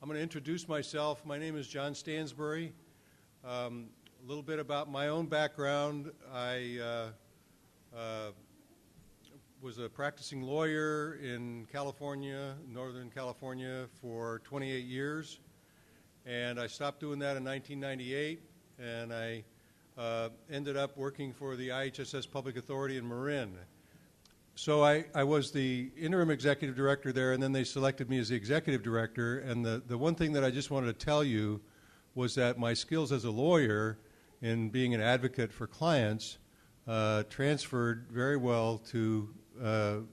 I'm going to introduce myself. My name is John Stansbury. A little bit about my own background. I was a practicing lawyer in California, Northern California, for 28 years. And I stopped doing that in 1998, and I ended up working for the IHSS Public Authority in Marin. So I was the interim executive director there, and then they selected me as the executive director. And the one thing that I just wanted to tell you was that my skills as a lawyer in being an advocate for clients transferred very well to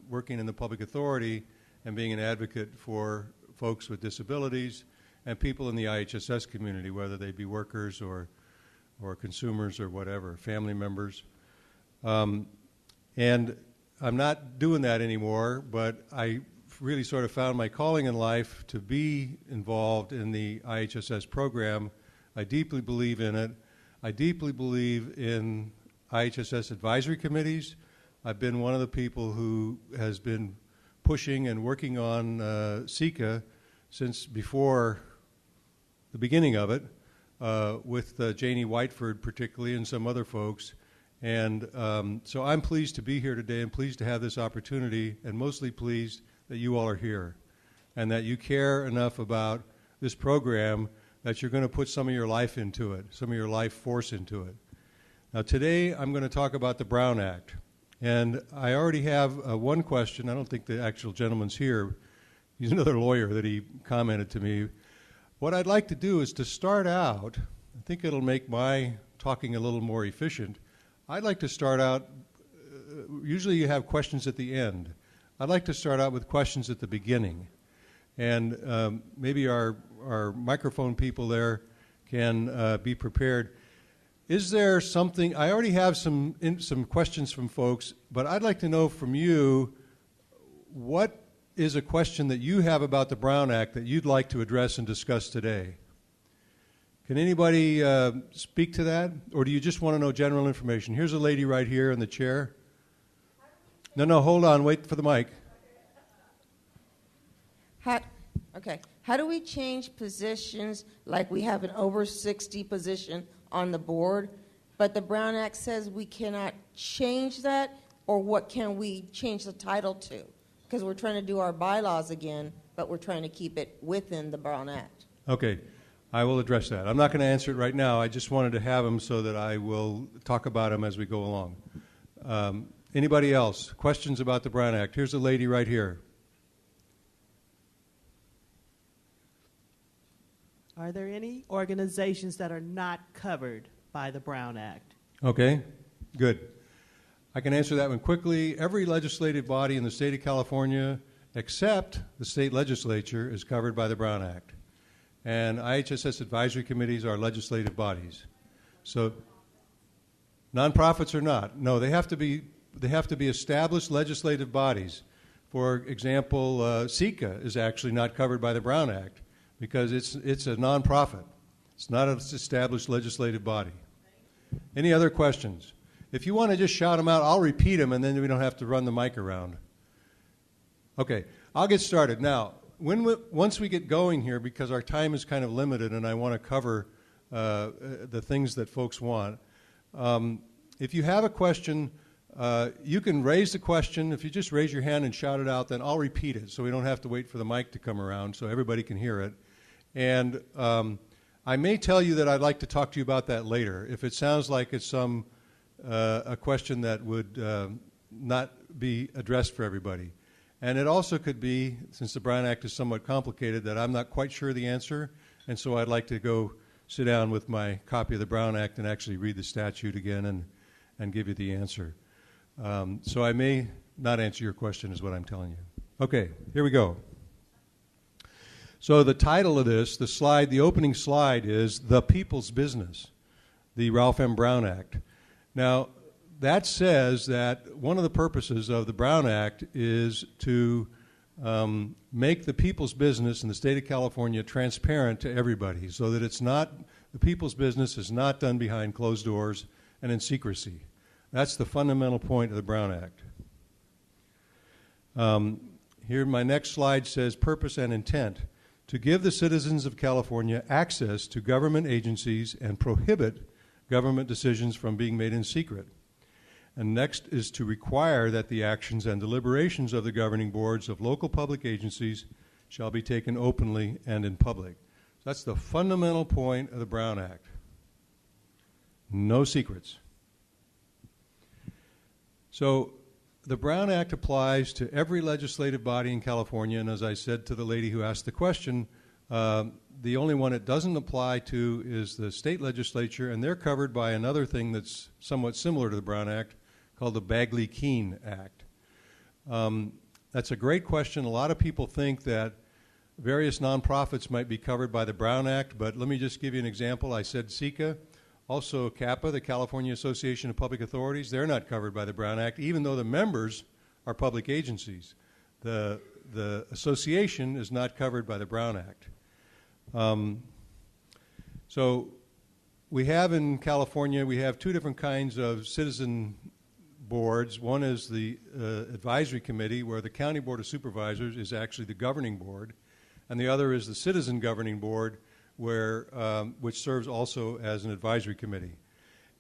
working in the public authority and being an advocate for folks with disabilities and people in the IHSS community, whether they be workers or consumers or whatever, family members. And I'm not doing that anymore, but I really sort of found my calling in life to be involved in the IHSS program. I deeply believe in it. I deeply believe in IHSS advisory committees. I've been one of the people who has been pushing and working on CICA since before the beginning of it, with Janie Whiteford particularly and some other folks. And so I'm pleased to be here today and pleased to have this opportunity, and mostly pleased that you all are here and that you care enough about this program that you're going to put some of your life into it, some of your life force into it. Now today I'm going to talk about the Brown Act. And I already have one question. I don't think the actual gentleman's here. He's another lawyer that he commented to me. What I'd like to do is to start out, I think it'll make my talking a little more efficient. I'd like to start out, usually you have questions at the end. I'd like to start out with questions at the beginning. And maybe our microphone people there can be prepared. Is there something, I already have some questions from folks, but I'd like to know from you, what is a question that you have about the Brown Act that you'd like to address and discuss today? Can anybody speak to that, or do you just want to know general information? Here's a lady right here in the chair. No, hold on, wait for the mic. How do we change positions, like we have an over 60 position on the board, but the Brown Act says we cannot change that, or what can we change the title to? Because we're trying to do our bylaws again, but we're trying to keep it within the Brown Act. Okay, I will address that. I'm not going to answer it right now. I just wanted to have them so that I will talk about them as we go along. Anybody else? Questions about the Brown Act? Here's a lady right here. Are there any organizations that are not covered by the Brown Act? Okay, good. I can answer that one quickly. Every legislative body in the state of California, except the state legislature, is covered by the Brown Act. And IHSS advisory committees are legislative bodies. So nonprofits are not. No, they have to be established legislative bodies. For example, CICA is actually not covered by the Brown Act, because it's a nonprofit. It's not an established legislative body. Any other questions? If you want to just shout them out, I'll repeat them, and then we don't have to run the mic around. Okay, I'll get started. Now, once we get going here, because our time is kind of limited and I want to cover the things that folks want, if you have a question, you can raise the question. If you just raise your hand and shout it out, then I'll repeat it so we don't have to wait for the mic to come around so everybody can hear it. And I may tell you that I'd like to talk to you about that later. If it sounds like it's a question that would not be addressed for everybody. And it also could be, since the Brown Act is somewhat complicated, that I'm not quite sure the answer, and so I'd like to go sit down with my copy of the Brown Act and actually read the statute again and give you the answer. So I may not answer your question is what I'm telling you. Okay, here we go. So the title of this, the opening slide is The People's Business, the Ralph M. Brown Act. Now, that says that one of the purposes of the Brown Act is to make the people's business in the state of California transparent to everybody, so that the people's business is not done behind closed doors and in secrecy. That's the fundamental point of the Brown Act. Here, my next slide says purpose and intent. to give the citizens of California access to government agencies and prohibit government decisions from being made in secret. And next is to require that the actions and deliberations of the governing boards of local public agencies shall be taken openly and in public. So that's the fundamental point of the Brown Act. No secrets. So the Brown Act applies to every legislative body in California, and as I said to the lady who asked the question, the only one it doesn't apply to is the state legislature, and they're covered by another thing that's somewhat similar to the Brown Act called the Bagley-Keene Act. That's a great question. A lot of people think that various nonprofits might be covered by the Brown Act, but let me just give you an example. I said CICA. Also, CAPA, the California Association of Public Authorities, they're not covered by the Brown Act, even though the members are public agencies. The association is not covered by the Brown Act. So we have in California, we have two different kinds of citizen boards. One is the advisory committee, where the county board of supervisors is actually the governing board, and the other is the citizen governing board, where which serves also as an advisory committee.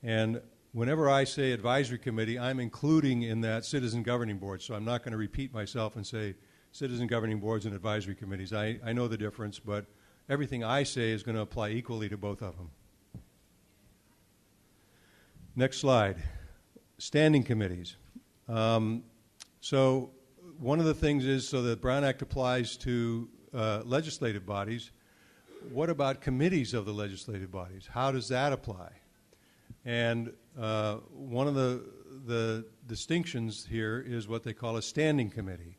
And whenever I say advisory committee, I'm including in that citizen governing board, so I'm not going to repeat myself and say citizen governing boards and advisory committees. I know the difference, but everything I say is going to apply equally to both of them. Next slide. Standing committees. So one of the things is, so the Brown Act applies to legislative bodies. What about committees of the legislative bodies? How does that apply? And one of the distinctions here is what they call a standing committee.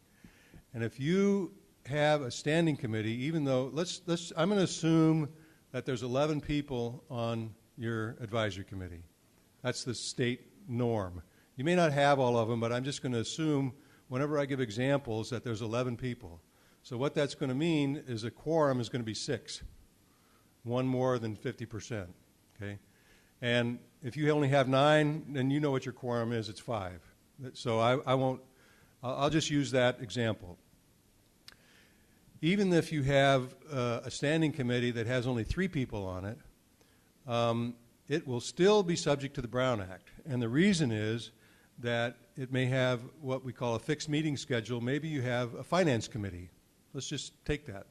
And if you have a standing committee, even though, I'm going to assume that there's 11 people on your advisory committee. That's the state norm. You may not have all of them, but I'm just going to assume whenever I give examples that there's 11 people. So what that's going to mean is a quorum is going to be 6, one more than 50%, okay? And if you only have 9, then you know what your quorum is, it's 5. So I'll just use that example. Even if you have a standing committee that has only 3 people on it, it will still be subject to the Brown Act. And the reason is that it may have what we call a fixed meeting schedule. Maybe you have a finance committee. Let's just take that.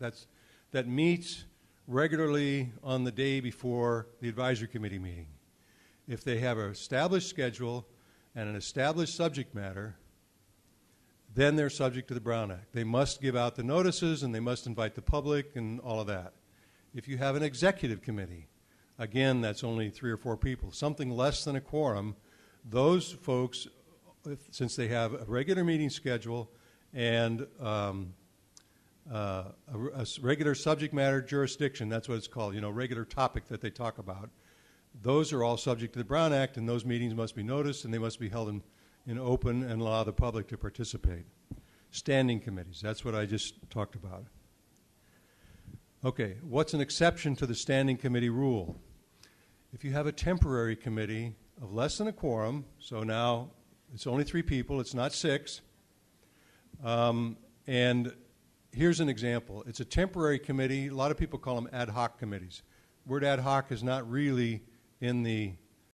That meets regularly on the day before the advisory committee meeting. If they have an established schedule and an established subject matter, then they're subject to the Brown Act. They must give out the notices and they must invite the public and all of that. If you have an executive committee, again, that's only 3 or 4 people, something less than a quorum, those folks, since they have a regular meeting schedule and a regular subject matter jurisdiction, that's what it's called, regular topic that they talk about, those are all subject to the Brown Act, and those meetings must be noticed and they must be held in open and allow the public to participate. Standing committees, that's what I just talked about. Okay, what's an exception to the standing committee rule? If you have a temporary committee of less than a quorum, so now it's only 3 people, it's not 6, and here's an example. It's a temporary committee. A lot of people call them ad hoc committees. The word ad hoc is not really in the